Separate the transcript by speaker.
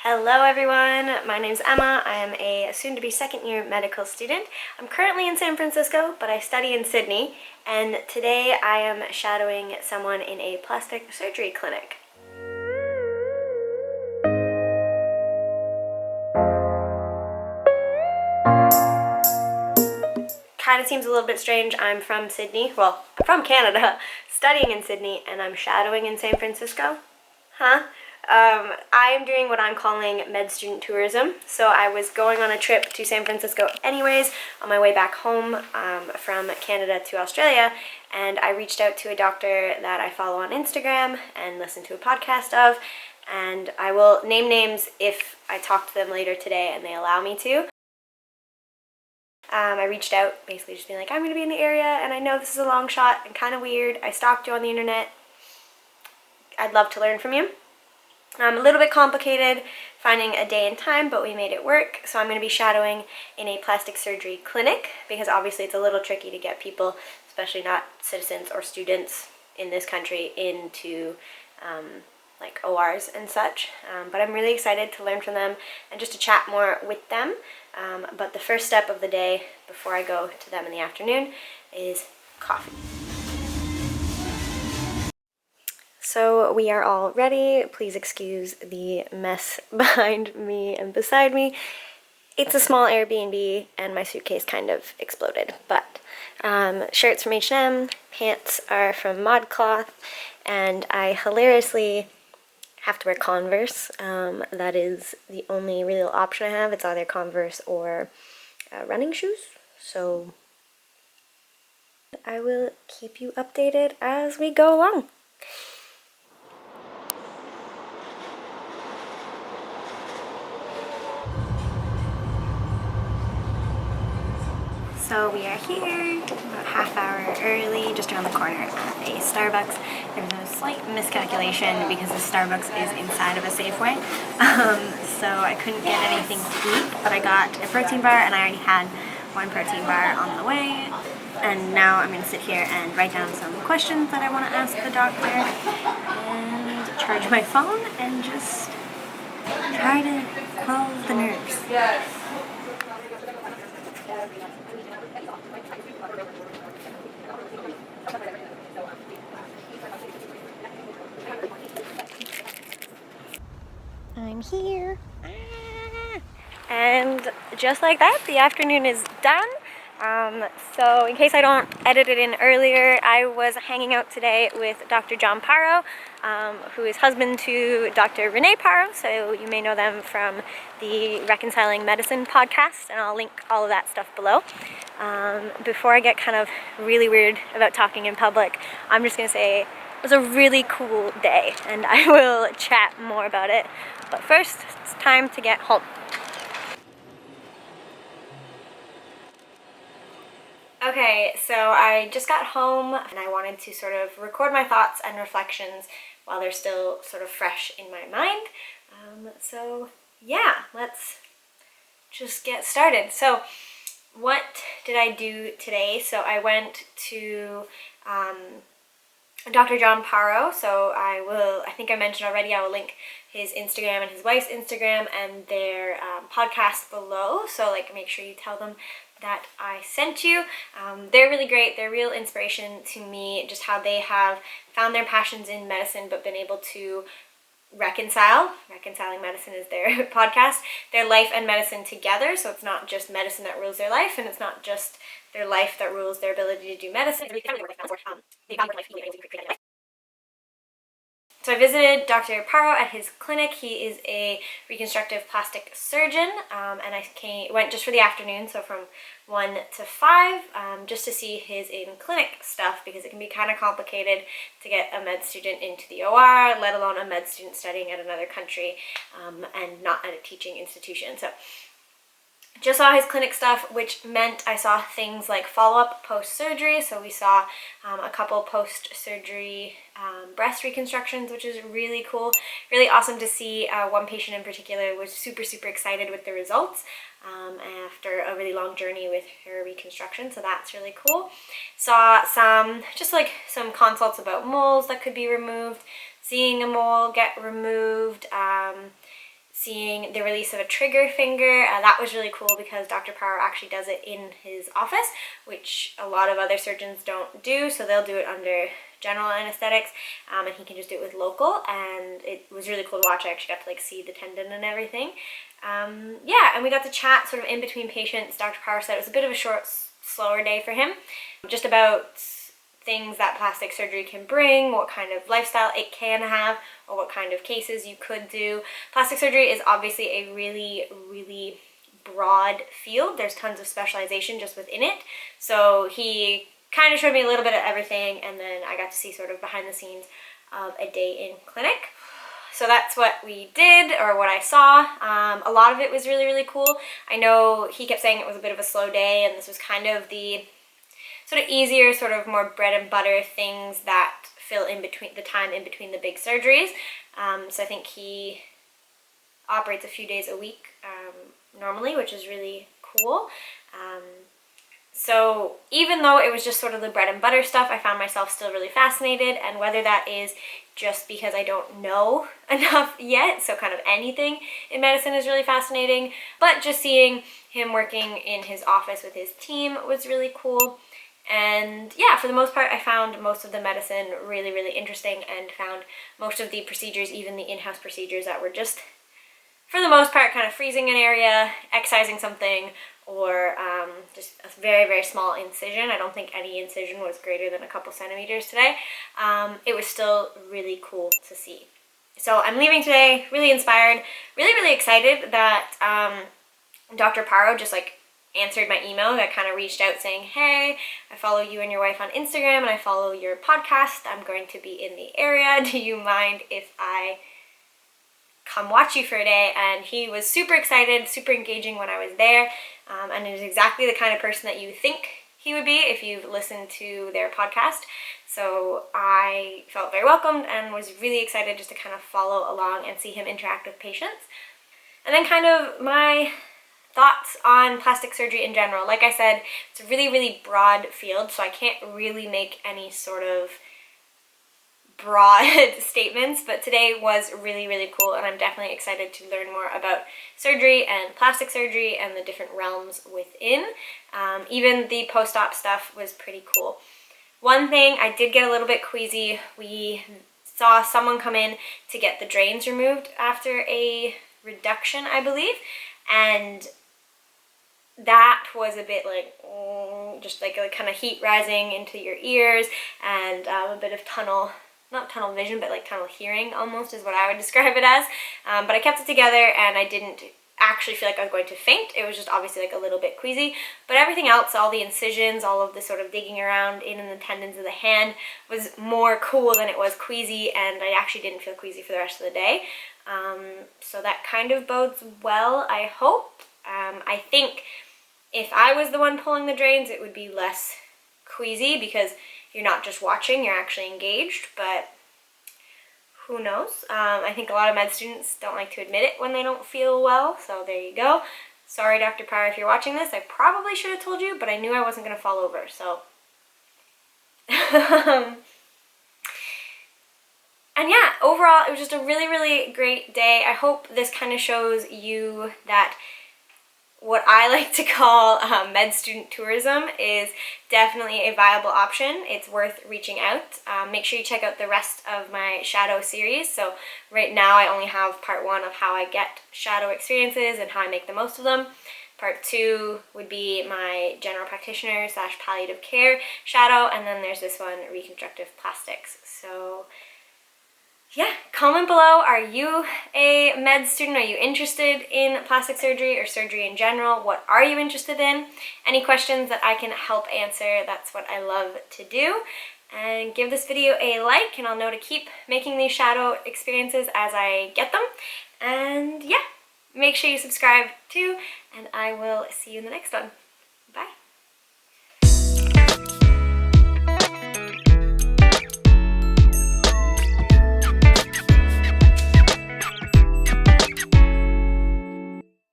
Speaker 1: Hello everyone, my name's Emma. I am a soon-to-be second-year medical student. I'm currently in San Francisco, but I study in Sydney, and today I am shadowing someone in a plastic surgery clinic. Kind of seems a little bit strange. I'm from Sydney, well, I'm from Canada, studying in Sydney, and I'm shadowing in San Francisco. I am doing what I'm calling med student tourism. So I was going on a trip to San Francisco anyways on my way back home from Canada to Australia, and I reached out to a doctor that I follow on Instagram and listen to a podcast of, and I will name names if I talk to them later today and they allow me to. I reached out basically just being like, I'm going to be in the area and I know this is a long shot and kind of weird. I stalked you on the internet. I'd love to learn from you. A little bit complicated finding a day and time, but we made it work. So I'm going to be shadowing in a plastic surgery clinic because obviously it's a little tricky to get people, especially not citizens or students in this country, into like ORs and such. But I'm really excited to learn from them and just to chat more with them. But the first step of the day before I go to them in the afternoon is coffee. So we are all ready. Please excuse the mess behind me and beside me. It's a small Airbnb and my suitcase kind of exploded. But shirts from H&M, pants are from ModCloth, and I hilariously have to wear Converse. That is the only real option I have. It's either Converse or running shoes. So I will keep you updated as we go along. So we are here about half hour early, just around the corner at a Starbucks. There was a slight miscalculation because the Starbucks is inside of a Safeway. So I couldn't get anything to eat, but I got a protein bar and I already had one protein bar on the way. And now I'm going to sit here and write down some questions that I want to ask the doctor and charge my phone and just try to quell the nerves. I'm here. And just like that, the afternoon is done. So in case I don't edit it in earlier, I was hanging out today with Dr. John Paro, who is husband to Dr. Renee Paro, so you may know them from the Reconciling Medicine podcast, and I'll link all of that stuff below. Before I get kind of really weird about talking in public, I'm just going to say it was a really cool day, and I will chat more about it. But first, it's time to get home. Okay, so I just got home and I wanted to sort of record my thoughts and reflections while they're still sort of fresh in my mind. So yeah, let's just get started. So what did I do today? So I went to Dr. John Paro, so I think I mentioned already, I will link his Instagram and his wife's Instagram and their podcast below, so like make sure you tell them that I sent you. They're really great. They're real inspiration to me, just how they have found their passions in medicine but been able to Reconciling Medicine is their podcast, their life and medicine together, so it's not just medicine that rules their life, and it's not just their life that rules their ability to do medicine. So I visited Dr. Paro at his clinic. He is a reconstructive plastic surgeon, and I went just for the afternoon, so from 1 to 5, just to see his in-clinic stuff, because it can be kind of complicated to get a med student into the OR, let alone a med student studying at another country and not at a teaching institution. So just saw his clinic stuff, which meant I saw things like follow-up post-surgery. So we saw a couple post-surgery breast reconstructions, which is really cool. Really awesome to see. One patient in particular was super excited with the results after a really long journey with her reconstruction, so that's really cool. Saw some consults about moles that could be removed, seeing a mole get removed, seeing the release of a trigger finger. That was really cool because Dr. Paro actually does it in his office, which a lot of other surgeons don't do, so they'll do it under general anesthetics, and he can just do it with local, and it was really cool to watch. I actually got to like see the tendon and everything. Yeah, and we got to chat sort of in between patients. Dr. Paro said it was a bit of a short, slower day for him, just about things that plastic surgery can bring, what kind of lifestyle it can have, or what kind of cases you could do. Plastic surgery is obviously a really, really broad field. There's tons of specialization just within it. So he kind of showed me a little bit of everything, and then I got to see sort of behind the scenes of a day in clinic. So that's what we did, or what I saw. A lot of it was really, really cool. I know he kept saying it was a bit of a slow day, and this was kind of the sort of easier, sort of more bread and butter things that fill in between the time in between the big surgeries. So I think he operates a few days a week normally, which is really cool. So even though it was just sort of the bread and butter stuff, I found myself still really fascinated, and whether that is just because I don't know enough yet, so kind of anything in medicine is really fascinating, but just seeing him working in his office with his team was really cool. And yeah, for the most part, I found most of the medicine really, really interesting, and found most of the procedures, even the in-house procedures, that were just, for the most part, kind of freezing an area, excising something, or just a very, very small incision. I don't think any incision was greater than a couple centimeters today. It was still really cool to see. So I'm leaving today really inspired, really, really excited that Dr. Paro just like answered my email. I kind of reached out saying, hey, I follow you and your wife on Instagram, and I follow your podcast. I'm going to be in the area. Do you mind if I come watch you for a day? And he was super excited, super engaging when I was there, and is exactly the kind of person that you think he would be if you've listened to their podcast. So I felt very welcomed and was really excited just to kind of follow along and see him interact with patients. And then kind of my thoughts on plastic surgery in general. Like I said, it's a really, really broad field, so I can't really make any sort of broad statements, but today was really, really cool, and I'm definitely excited to learn more about surgery and plastic surgery and the different realms within. Even the post-op stuff was pretty cool. One thing, I did get a little bit queasy. We saw someone come in to get the drains removed after a reduction, I believe, and that was a bit like, just like a kind of heat rising into your ears, and a bit of not tunnel vision, but like tunnel hearing almost is what I would describe it as. But I kept it together, and I didn't actually feel like I was going to faint. It was just obviously like a little bit queasy, but everything else, all the incisions, all of the sort of digging around in the tendons of the hand, was more cool than it was queasy, and I actually didn't feel queasy for the rest of the day. So that kind of bodes well, I hope. I think if I was the one pulling the drains, it would be less queasy because you're not just watching, you're actually engaged, but who knows? I think a lot of med students don't like to admit it when they don't feel well, so there you go. Sorry, Dr. Paro, if you're watching this. I probably should have told you, but I knew I wasn't going to fall over, so. And yeah, overall, it was just a really, really great day. I hope this kind of shows you that what I like to call med student tourism is definitely a viable option. It's worth reaching out. Make sure you check out the rest of my shadow series. So right now I only have part 1 of how I get shadow experiences and how I make the most of them. Part 2 would be my general practitioner / palliative care shadow, and then there's this one, reconstructive plastics. So yeah, comment below, are you a med student? Are you interested in plastic surgery or surgery in general? What are you interested in? Any questions that I can help answer, that's what I love to do. And give this video a like, and I'll know to keep making these shadow experiences as I get them. And yeah, make sure you subscribe too, and I will see you in the next one.